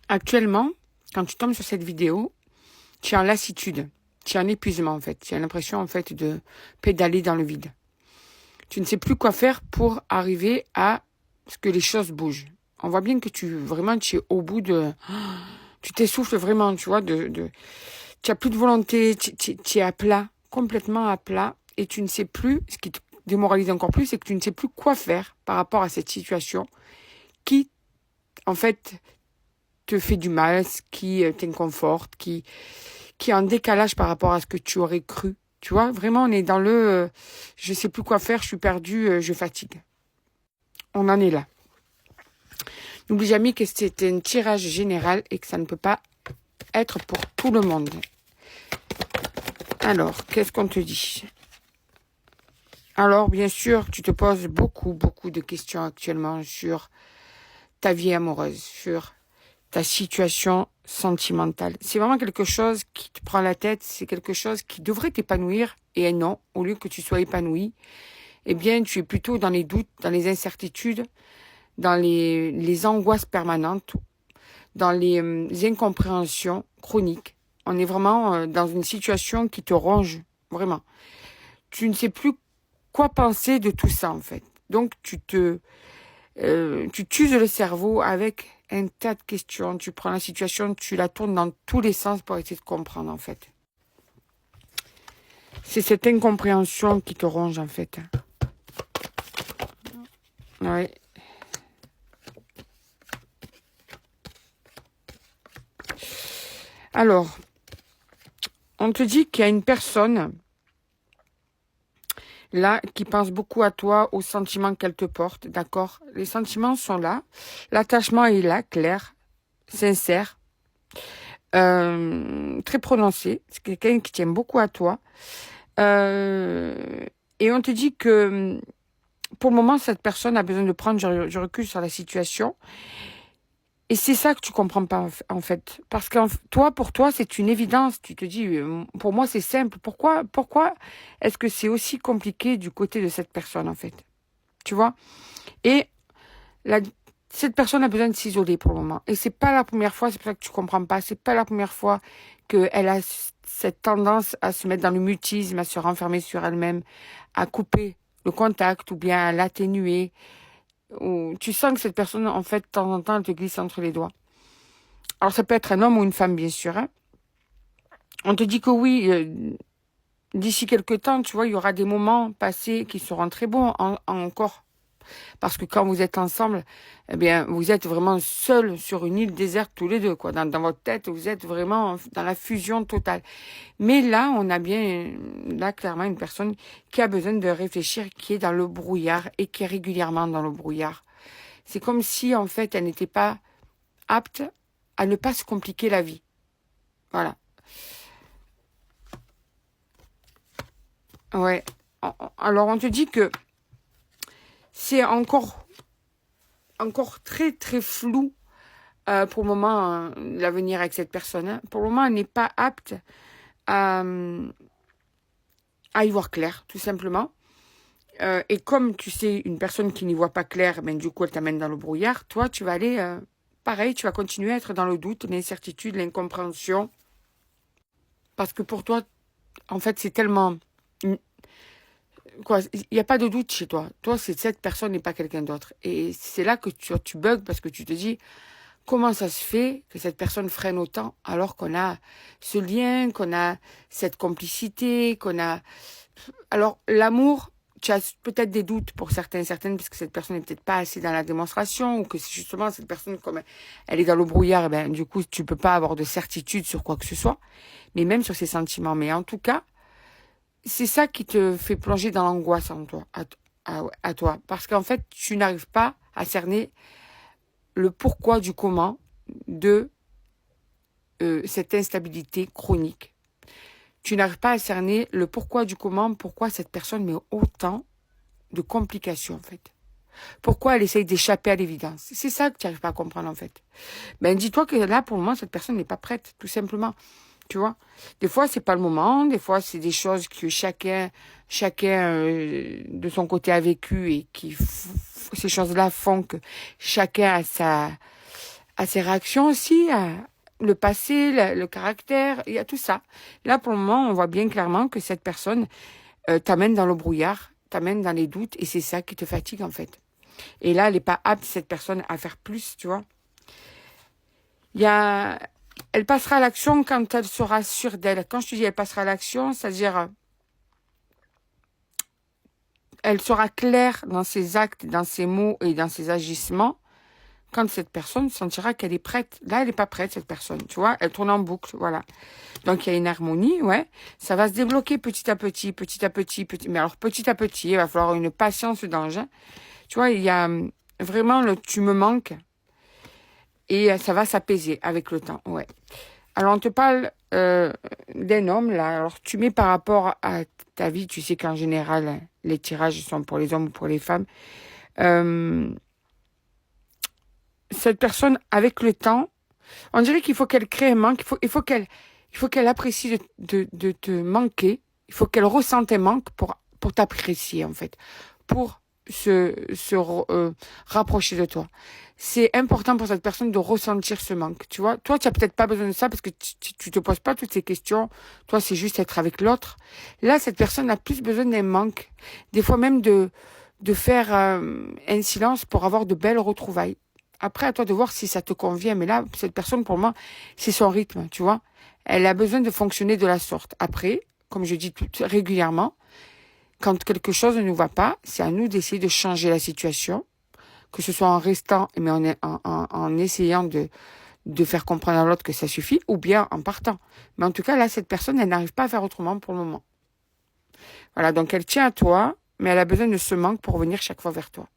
Actuellement, quand tu tombes sur cette vidéo, tu es en lassitude, tu es en épuisement en fait. Tu as l'impression en fait de pédaler dans le vide. Tu ne sais plus quoi faire pour arriver à ce que les choses bougent. On voit bien que vraiment, tu es au bout de... Tu t'essouffles vraiment, tu vois, tu as plus de volonté, tu es à plat, complètement à plat, et tu ne sais plus, ce qui te démoralise encore plus, c'est que tu ne sais plus quoi faire par rapport à cette situation qui, en fait, te fait du mal, qui t'inconforte, qui est en décalage par rapport à ce que tu aurais cru. Tu vois, vraiment, on est dans je sais plus quoi faire, je suis perdue, je fatigue. On en est là. N'oublie jamais que c'est un tirage général et que ça ne peut pas être pour tout le monde. Alors, qu'est-ce qu'on te dit? Alors, bien sûr, tu te poses beaucoup de questions actuellement sur ta vie amoureuse, sur ta situation sentimentale. C'est vraiment quelque chose qui te prend la tête, c'est quelque chose qui devrait t'épanouir, et non, au lieu que tu sois épanoui, eh bien, tu es plutôt dans les doutes, dans les incertitudes, dans les angoisses permanentes, dans les incompréhensions chroniques. On est vraiment dans une situation qui te ronge, vraiment. Tu ne sais plus quoi penser de tout ça, en fait. Donc, tu t'uses le cerveau avec un tas de questions. Tu prends la situation, tu la tournes dans tous les sens pour essayer de comprendre, en fait. C'est cette incompréhension qui te ronge, en fait. Ouais. Alors, on te dit qu'il y a une personne là qui pense beaucoup à toi, aux sentiments qu'elle te porte, d'accord? Les sentiments sont là, l'attachement est là, clair, sincère, très prononcé. C'est quelqu'un qui tient beaucoup à toi. Et on te dit que pour le moment, cette personne a besoin de prendre du recul sur la situation. Et c'est ça que tu comprends pas, en fait. Parce que pour toi, c'est une évidence. Tu te dis, pour moi, c'est simple. Pourquoi est-ce que c'est aussi compliqué du côté de cette personne, en fait? Tu vois? Et cette personne a besoin de s'isoler pour le moment. Et c'est pas la première fois, c'est pour ça que tu comprends pas. C'est pas la première fois qu'elle a cette tendance à se mettre dans le mutisme, à se renfermer sur elle-même, à couper le contact ou bien à l'atténuer. Ou tu sens que cette personne, en fait, de temps en temps, elle te glisse entre les doigts. Alors, ça peut être un homme ou une femme, bien sûr. Hein. On te dit que oui, d'ici quelques temps, tu vois, il y aura des moments passés qui seront très bons encore. Parce que quand vous êtes ensemble, eh bien, vous êtes vraiment seuls sur une île déserte tous les deux, quoi. Dans votre tête, vous êtes vraiment dans la fusion totale. Mais là, on a bien, là, clairement, une personne qui a besoin de réfléchir, qui est dans le brouillard et qui est régulièrement dans le brouillard. C'est comme si, en fait, elle n'était pas apte à ne pas se compliquer la vie. Voilà. Ouais. Alors, on te dit que c'est encore très flou pour le moment l'avenir avec cette personne. Hein. Pour le moment, elle n'est pas apte à y voir clair, tout simplement. Et comme tu sais, une personne qui n'y voit pas clair, ben, du coup, elle t'amène dans le brouillard. Toi, tu vas aller, pareil, tu vas continuer à être dans le doute, l'incertitude, l'incompréhension. Parce que pour toi, en fait, c'est tellement... Quoi, il n'y a pas de doute chez toi. Toi, c'est cette personne et pas quelqu'un d'autre. Et c'est là que tu bugs parce que tu te dis, comment ça se fait que cette personne freine autant alors qu'on a ce lien, qu'on a cette complicité, qu'on a... Alors, l'amour, tu as peut-être des doutes pour certaines, parce que cette personne n'est peut-être pas assez dans la démonstration, ou que justement, cette personne, comme elle est dans le brouillard, ben, du coup, tu peux pas avoir de certitude sur quoi que ce soit, mais même sur ses sentiments. Mais en tout cas, c'est ça qui te fait plonger dans l'angoisse en toi, à toi. Parce qu'en fait, tu n'arrives pas à cerner le pourquoi du comment de cette instabilité chronique. Tu n'arrives pas à cerner le pourquoi du comment, pourquoi cette personne met autant de complications, en fait. Pourquoi elle essaye d'échapper à l'évidence. C'est ça que tu n'arrives pas à comprendre, en fait. Ben, dis-toi que là, pour le moment, cette personne n'est pas prête, tout simplement. Tu vois, des fois, c'est pas le moment, des fois, c'est des choses que chacun de son côté a vécu et ces choses-là font que chacun a à ses réactions aussi, à le passé, le caractère, il y a tout ça. Là, pour le moment, on voit bien clairement que cette personne t'amène dans le brouillard, t'amène dans les doutes, et c'est ça qui te fatigue, en fait. Et là, elle n'est pas apte, cette personne, à faire plus, tu vois. Elle passera à l'action quand elle sera sûre d'elle. Quand je te dis elle passera à l'action, c'est-à-dire elle sera claire dans ses actes, dans ses mots et dans ses agissements quand cette personne sentira qu'elle est prête. Là, elle n'est pas prête, cette personne, tu vois. Elle tourne en boucle, voilà. Donc, il y a une harmonie, ouais. Ça va se débloquer petit à petit, petit à petit, petit. Mais alors, petit à petit, il va falloir une patience d'ange. Tu vois, il y a vraiment le « tu me manques » et ça va s'apaiser avec le temps, ouais. Alors, on te parle d'un homme, là. Alors, tu mets par rapport à ta vie, tu sais qu'en général, les tirages sont pour les hommes ou pour les femmes. Cette personne, avec le temps, on dirait qu'il faut qu'elle crée un manque, il faut qu'elle apprécie de te manquer, il faut qu'elle ressente un manque pour t'apprécier, en fait, pour rapprocher de toi. C'est important pour cette personne de ressentir ce manque, tu vois. Toi, tu n'as peut-être pas besoin de ça parce que tu te poses pas toutes ces questions. Toi, c'est juste être avec l'autre. Là, cette personne a plus besoin d'un manque. Des fois même de faire un silence pour avoir de belles retrouvailles. Après, à toi de voir si ça te convient. Mais là, cette personne, pour moi, c'est son rythme, tu vois. Elle a besoin de fonctionner de la sorte. Après, comme je dis régulièrement, quand quelque chose ne nous va pas, c'est à nous d'essayer de changer la situation, que ce soit en restant, mais en essayant de faire comprendre à l'autre que ça suffit, ou bien en partant. Mais en tout cas, là, cette personne, elle n'arrive pas à faire autrement pour le moment. Voilà, donc elle tient à toi, mais elle a besoin de ce manque pour venir chaque fois vers toi.